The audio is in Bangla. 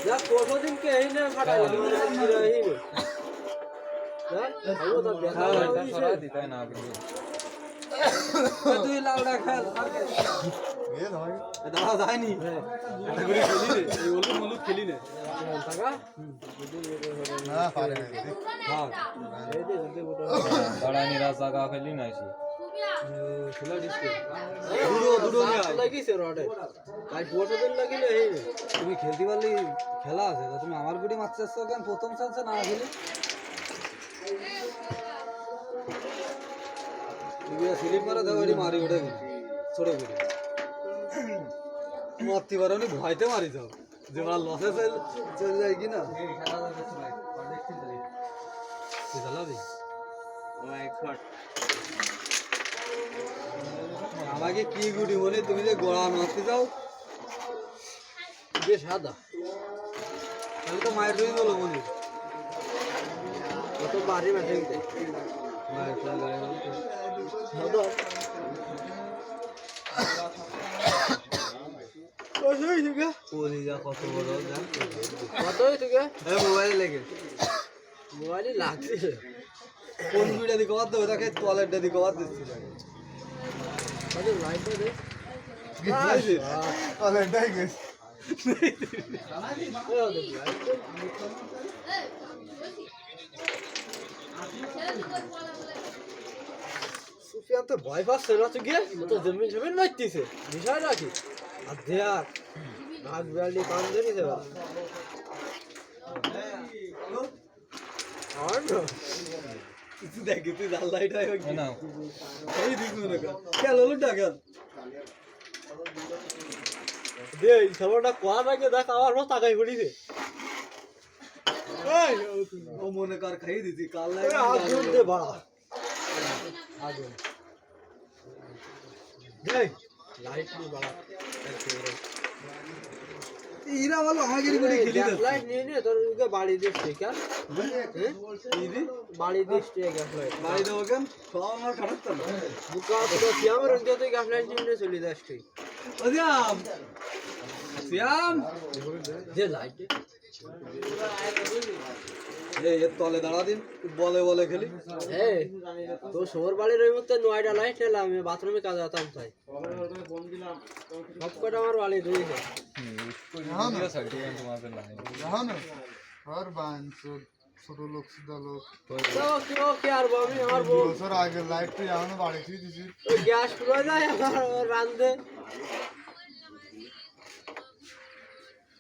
যা কতদিন কে এই না ফাটাইলো এই না যা ভালো তো দেখা হইছে দিতাই না কিন্তু তুই লাউডা খেল আর কে এ ভাই দাদা যায়নি এটা করে খেলি রে এই ওলু মলু খেলি না টাকা না পারে না হ্যাঁ এই দে জলদি গোটা দাঁড়ানি রাজা গা খেলি না এসে খোলা ডিসকে দুটো নিয়ে আয়। লাগিছে রডে তাই কতদিন লাগিলে এই না তুমি খেলতে পারলে খেলা আছে তা তুমি আমার গুটি মারতে চাচ্ছ কেন প্রথম চান্সে না খেলি তুমি স্লিপ মারা দাও এটি মারি ওঠে ছোট করে মারতে পারো নি ভয়তে মারি যাও যে মারা লসে চলে যায় কি না চালাবি আমাকে কি গুটি বলে তুমি যে গোড়া মারতে যাও যে সাদা তাহলে তো মায়ের জন্য বলো মনে কত বাড়ি মাঠে দিতে মায়ের সাদা সাদা কতই থেকে কলিজা কত বড় দেখ কতই থেকে মোবাইলে লেগে মোবাইলে লাগছে কোন ভিডিও দিকে বাদ দেবো তাকে টয়লেটটা দিকে বাদ দিচ্ছি কত লাইট দে আরে ডাই গেস সুফিয়ান তো ভয় পাচ্ছে না তুই গিয়ে তো জমিন জমিন মারতেছে বিষয় রাখি আর দেখ নাক বিড়ালি কান ধরেছে আর না কিছু দেখি তুই জাল লাইট হয় না এই দিক মনে কর খেল হলো ডাকাল দে এই সবটা কোয়ার আগে দেখ আমার মত তাকাই পড়িছে এই ও মনে কর খাই দিছি কাল আগুন দে বাড়া আগুন দে লাইট নি বাড়া ইরা বলো আমাকে করে খেলি দে লাইট নিয়ে নে তোর ওকে বাড়ি দিস ঠিক আছে বাড়ি দিস ঠিক আছে বাড়ি দেবো কেন সব আমার খারাপ তো না বুকা তো সিয়াম রঞ্জে তুই গ্যাস লাইট নিয়ে চলে যাস তুই ও শ্যাম শ্যাম যে লাইট এই এর তলে দাঁড়া দিন বলে বলে খেলি এই তো শহর বাড়ির ওই মধ্যে নয়টা লাইট নিলাম আমি বাথরুমে কাজ যেতাম তাই সব কটা আমার বাড়ি রয়েছে সার্টিফিকেট তোমাদের নাই জানো না আর বাঞ্চ ছোট লোক সিধা লোক তো কি আর আমি আমার বউ বছর আগে লাইট তুই এখনো বাড়ি তুই দিছিস ওই গ্যাস পুরো যায় আমার রান্ধে